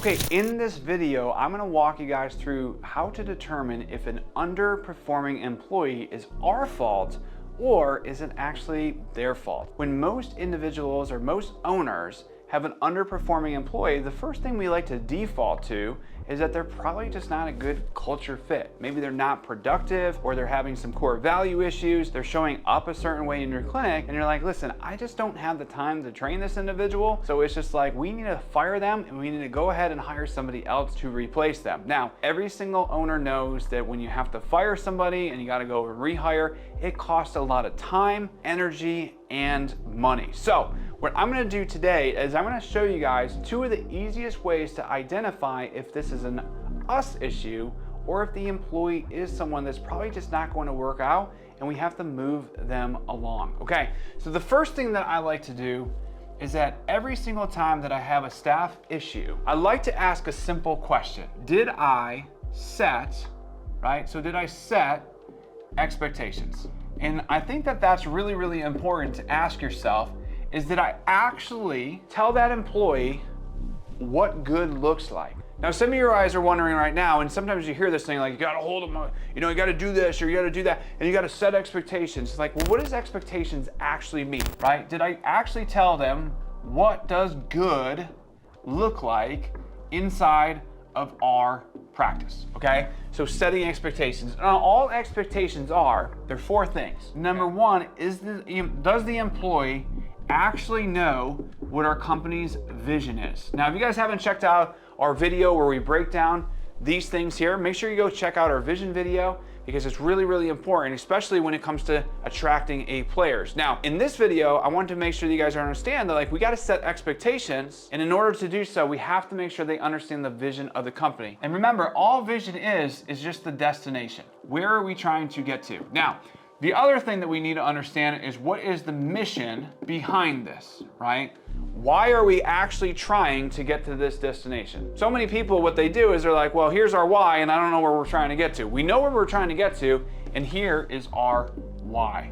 Okay, in this video, I'm gonna walk you guys through how to determine if an underperforming employee is our fault or is it actually their fault. When most individuals or most owners have an underperforming employee, the first thing we like to default to is that they're probably just not a good culture fit. Maybe they're not productive, or they're having some core value issues. They're showing up a certain way in your clinic and you're like, listen, I just don't have the time to train this individual. So it's just like, we need to fire them and we need to go ahead and hire somebody else to replace them. Now, every single owner knows that when you have to fire somebody and you gotta go and rehire, it costs a lot of time, energy, and money. So what I'm gonna do today is I'm gonna show you guys two of the easiest ways to identify if this is an us issue or if the employee is someone that's probably just not going to work out and we have to move them along. Okay, so the first thing that I like to do is that every single time that I have a staff issue, I like to ask a simple question. Did I set, right? So did I set expectations? And I think that that's really, really important to ask yourself, is did I actually tell that employee what good looks like? Now, some of your eyes are wondering right now, and sometimes you hear this thing like, you gotta hold them, you gotta do this or you gotta do that, and you gotta set expectations. It's like, well, what does expectations actually mean, right? Did I actually tell them what does good look like inside of our practice, okay? So setting expectations. Now, all expectations they're four things. Number one, does the employee actually know what our company's vision is? Now, if you guys haven't checked out our video where we break down these things here, make sure you go check out our vision video because it's really, really important, especially when it comes to attracting A players. Now, in this video, I want to make sure that you guys understand that we gotta set expectations, and in order to do so, we have to make sure they understand the vision of the company. And remember, all vision is just the destination. Where are we trying to get to? Now, the other thing that we need to understand is what is the mission behind this, right? Why are we actually trying to get to this destination? So many people, what they do is they're like, well, here's our why, and I don't know where we're trying to get to. We know where we're trying to get to, and here is our why,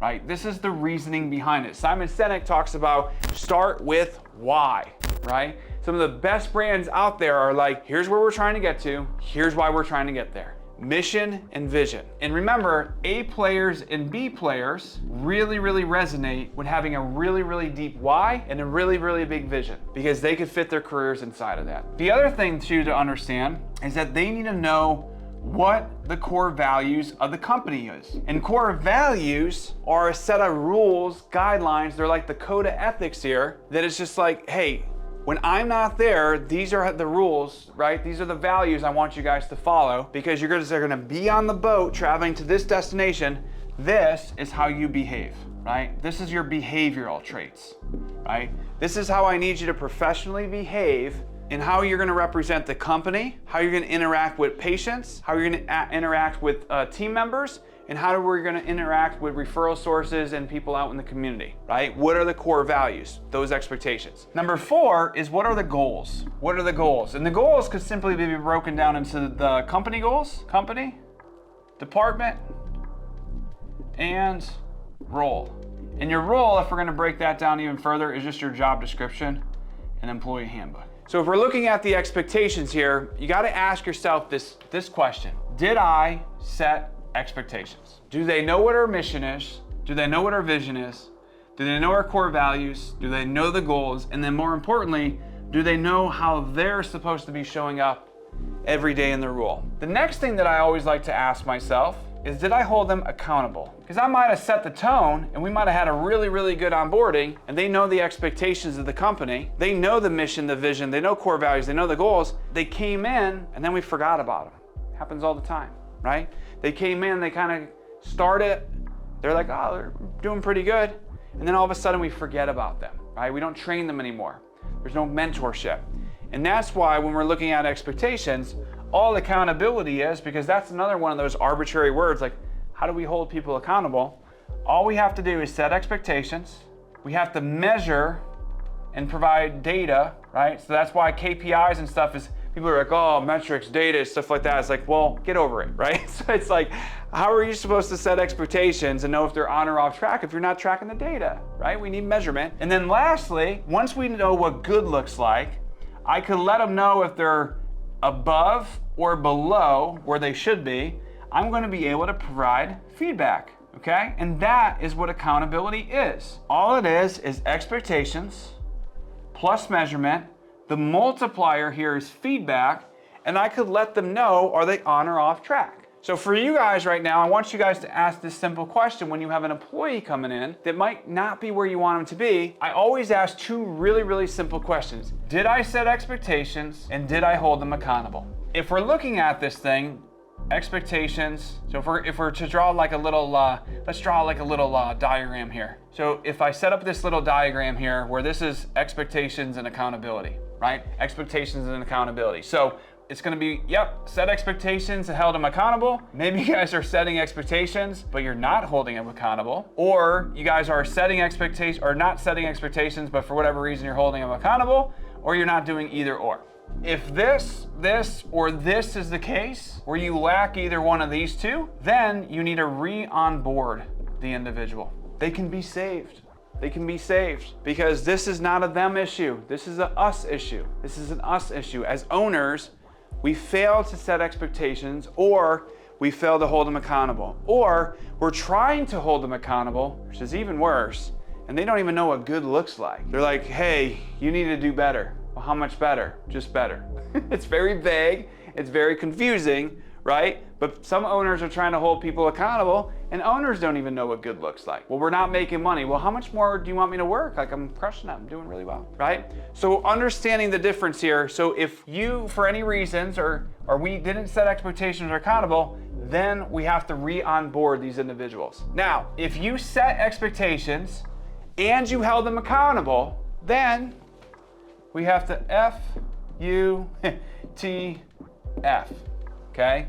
right? This is the reasoning behind it. Simon Sinek talks about start with why, right? Some of the best brands out there are like, here's where we're trying to get to, here's why we're trying to get there. Mission and vision. And remember, A players and B players really, really resonate with having a really, really deep why and a really, really big vision because they could fit their careers inside of that. The other thing too to understand is that they need to know what the core values of the company is. And core values are a set of rules, guidelines, they're like the code of ethics here, that it's just like, hey, when I'm not there, these are the rules, right? These are the values I want you guys to follow because they're gonna be on the boat traveling to this destination. This is how you behave, right? This is your behavioral traits, right? This is how I need you to professionally behave and how you're gonna represent the company, how you're gonna interact with patients, how you're gonna interact with team members, and how we're gonna interact with referral sources and people out in the community, right? What are the core values, those expectations? Number four is what are the goals? What are the goals? And the goals could simply be broken down into the company goals, company, department, and role. And your role, if we're gonna break that down even further, is just your job description and employee handbook. So if we're looking at the expectations here, you gotta ask yourself this question. Did I set expectations? Do they know what our mission is? Do they know what our vision is? Do they know our core values? Do they know the goals? And then more importantly, do they know how they're supposed to be showing up every day in their role? The next thing that I always like to ask myself is, did I hold them accountable? Because I might have set the tone and we might have had a really, really good onboarding and they know the expectations of the company. They know the mission, the vision, they know core values, they know the goals. They came in and then we forgot about them. Happens all the time, right? They came in, they kind of started, they're like, oh, they're doing pretty good. And then all of a sudden we forget about them, right? We don't train them anymore. There's no mentorship. And that's why when we're looking at expectations, all accountability is, because that's another one of those arbitrary words, like how do we hold people accountable? All we have to do is set expectations. We have to measure and provide data, right? So that's why KPIs and stuff is, people are like, oh, metrics, data, stuff like that. It's like, well, get over it, right? So it's like, how are you supposed to set expectations and know if they're on or off track if you're not tracking the data, right? We need measurement. And then lastly, once we know what good looks like, I could let them know if they're above or below where they should be. I'm going to be able to provide feedback, okay? And that is what accountability is. All it is expectations plus measurement. The multiplier here is feedback, and I could let them know, are they on or off track? So for you guys right now, I want you guys to ask this simple question when you have an employee coming in that might not be where you want them to be. I always ask two really simple questions. Did I set expectations, and did I hold them accountable? If we're looking at this thing, expectations, so if we're to draw like a little, let's draw like a little diagram here. So if I set up this little diagram here where this is expectations and accountability, right? Expectations and accountability. So it's going to be, yep, set expectations and held them accountable. Maybe you guys are setting expectations, but you're not holding them accountable. Or you guys are setting expectations, or not setting expectations, but for whatever reason you're holding them accountable, or you're not doing either or. If this, or this is the case, where you lack either one of these two, then you need to re-onboard the individual. They can be saved. They can be saved because this is not a them issue. This is a us issue. This is an us issue. As owners, we fail to set expectations, or we fail to hold them accountable, or we're trying to hold them accountable, which is even worse, and they don't even know what good looks like. They're like, hey, you need to do better. Well, how much better? Just better. It's very vague, it's very confusing, right? But some owners are trying to hold people accountable, and owners don't even know what good looks like. Well, we're not making money. Well, how much more do you want me to work? Like, I'm crushing it, I'm doing really well, right? So understanding the difference here. So if you, for any reasons, or we didn't set expectations or accountable, then we have to re-onboard these individuals. Now, if you set expectations and you held them accountable, then we have to F-U-T-F, okay?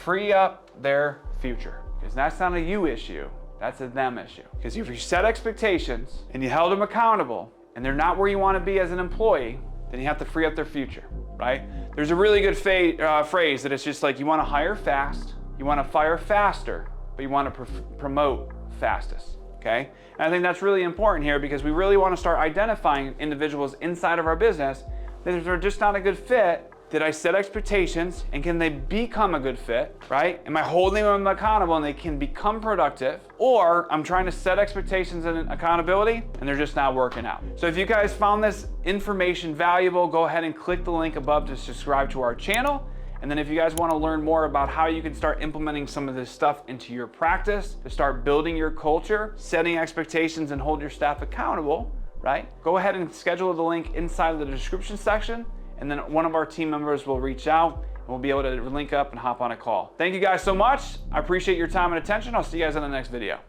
Free up their future. Because that's not a you issue, that's a them issue. Because if you set expectations and you held them accountable and they're not where you want to be as an employee, then you have to free up their future, right? There's a really good phrase that it's just like, you want to hire fast, you want to fire faster, but you want to promote fastest, okay? And I think that's really important here because we really want to start identifying individuals inside of our business that if they're just not a good fit, did I set expectations and can they become a good fit, right? Am I holding them accountable and they can become productive? Or I'm trying to set expectations and accountability and they're just not working out. So if you guys found this information valuable, go ahead and click the link above to subscribe to our channel. And then if you guys want to learn more about how you can start implementing some of this stuff into your practice, to start building your culture, setting expectations and hold your staff accountable, right? Go ahead and schedule the link inside of the description section. And then one of our team members will reach out and we'll be able to link up and hop on a call. Thank you guys so much. I appreciate your time and attention. I'll see you guys in the next video.